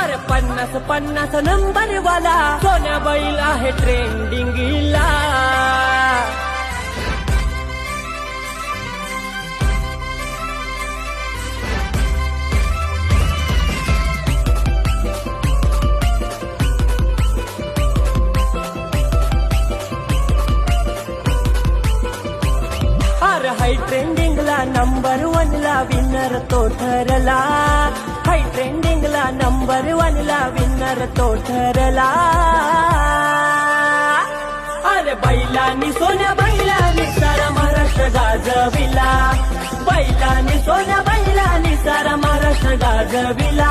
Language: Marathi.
अरे 50 नंबर वाला सोन्या बैल आहे ट्रेंडिंगला. अरे हाय ट्रेंडिंगला नंबर 1 ला विनर तो ठरला. हाय ट्रेंडिंगला नंबर 1 ला विनर तो ठरला. अरे बैलानी सोन्या बैलानी सारा महाराष्ट्र गाजविला. बैलानी सोन्या बैलानी सारा महाराष्ट्र गाजविला.